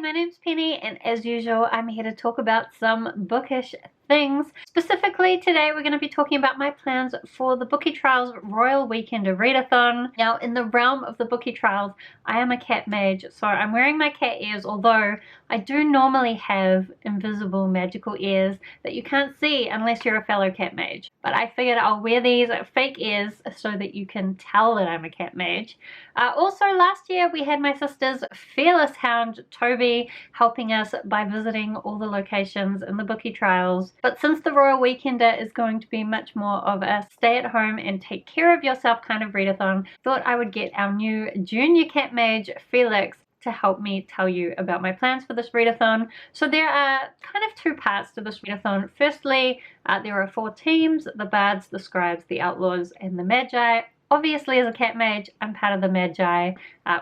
my name's Penny, and as usual, I'm here to talk about some bookish things. Specifically, today we're going to be talking about my plans for the Bookie Trials Royal Weekend Readathon. Now, in the realm of the Bookie Trials, I am a cat mage, so I'm wearing my cat ears, although I do normally have invisible magical ears that you can't see unless you're a fellow cat mage. But I figured I'll wear these fake ears so that you can tell that I'm a cat mage. Also, last year we had my sister's fearless hound, Toby, helping us by visiting all the locations in the Bookie Trials. But since the Royal Weekender is going to be much more of a stay at home and take care of yourself kind of readathon, thought I would get our new junior cat mage, Felix, to help me tell you about my plans for this readathon. So there are kind of two parts to this readathon. Firstly, there are 4 teams: the bards, the scribes, the outlaws, and the magi. Obviously, as a cat mage, I'm part of the magi.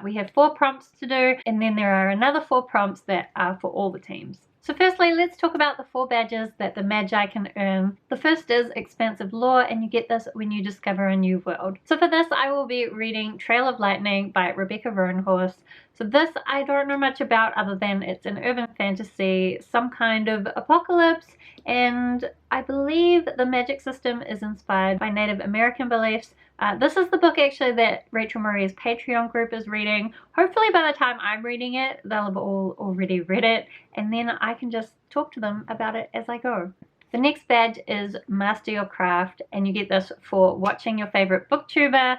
We have 4 prompts to do, and then there are another 4 prompts that are for all the teams. So firstly, let's talk about the 4 badges that the magi can earn. The first is Expansive Lore, and you get this when you discover a new world. So for this, I will be reading Trail of Lightning by Rebecca Roanhorse. So this I don't know much about other than it's an urban fantasy, some kind of apocalypse, and I believe the magic system is inspired by Native American beliefs. This is the book actually that Rachel Marie's Patreon group is reading. Hopefully by the time I'm reading it, they'll have all already read it, and then I can just talk to them about it as I go. The next badge is Master Your Craft, and you get this for watching your favorite booktuber.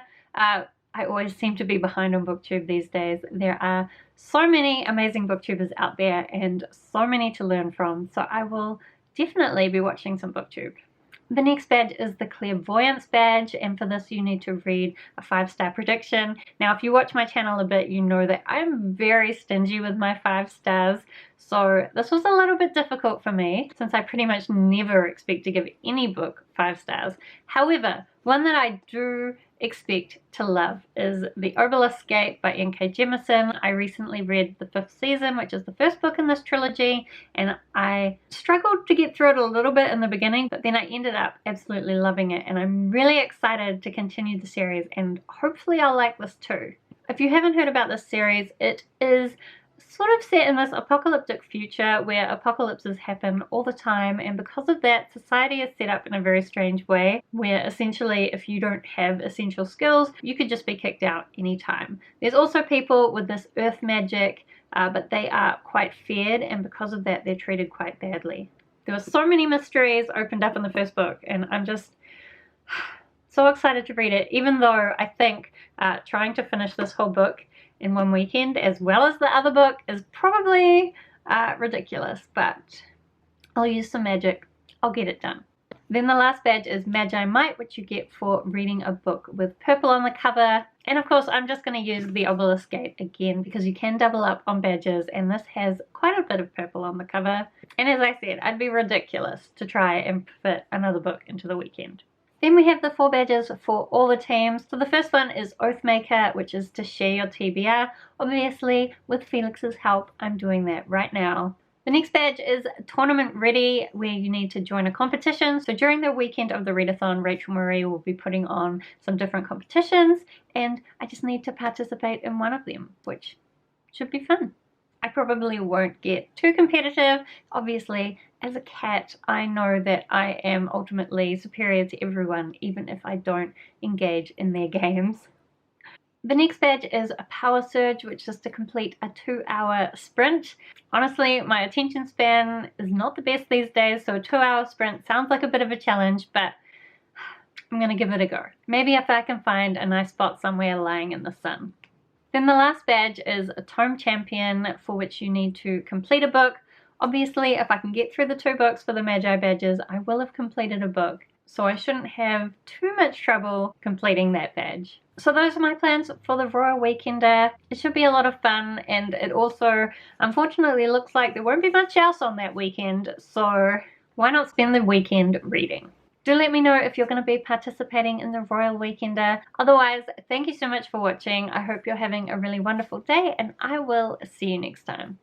I always seem to be behind on booktube these days. There are so many amazing booktubers out there and so many to learn from, so I will definitely be watching some booktube. The next badge is the Clairvoyance badge, and for this you need to read a 5-star prediction. Now, if you watch my channel a bit, you know that I'm very stingy with my 5 stars, so this was a little bit difficult for me since I pretty much never expect to give any book 5 stars. However, one that I do expect to love is The Obelisk by N.K. Jemisin. I recently read the 5th season, which is the first book in this trilogy, and I struggled to get through it a little bit in the beginning, but then I ended up absolutely loving it, and I'm really excited to continue the series, and hopefully I'll like this too. If you haven't heard about this series, it is sort of set in this apocalyptic future where apocalypses happen all the time, and because of that, society is set up in a very strange way where essentially if you don't have essential skills, you could just be kicked out anytime. There's also people with this earth magic, but they are quite feared, and because of that they're treated quite badly. There were so many mysteries opened up in the first book, and I'm just so excited to read it, even though I think trying to finish this whole book in one weekend as well as the other book is probably ridiculous, but I'll use some magic. I'll get it done. Then the last badge is Magi Might, which you get for reading a book with purple on the cover. And of course, I'm just going to use the Obelisk again because you can double up on badges, and this has quite a bit of purple on the cover. And as I said, I'd be ridiculous to try and fit another book into the weekend. Then we have the 4 badges for all the teams. So the first one is Oathmaker, which is to share your TBR. Obviously, with Felix's help, I'm doing that right now. The next badge is Tournament Ready, where you need to join a competition. So during the weekend of the readathon, Rachel Marie will be putting on some different competitions, and I just need to participate in one of them, which should be fun. I probably won't get too competitive. Obviously, as a cat, I know that I am ultimately superior to everyone, even if I don't engage in their games. The next badge is a Power Surge, which is to complete a 2-hour sprint. Honestly, my attention span is not the best these days, so a 2-hour sprint sounds like a bit of a challenge, but I'm going to give it a go. Maybe if I can find a nice spot somewhere lying in the sun. Then the last badge is a Tome Champion, for which you need to complete a book. Obviously, if I can get through the 2 books for the Magi badges, I will have completed a book, so I shouldn't have too much trouble completing that badge. So those are my plans for the Royal Weekender. It should be a lot of fun, and it also unfortunately looks like there won't be much else on that weekend, so why not spend the weekend reading? Do let me know if you're going to be participating in the Royal Weekender. Otherwise, thank you so much for watching. I hope you're having a really wonderful day, and I will see you next time.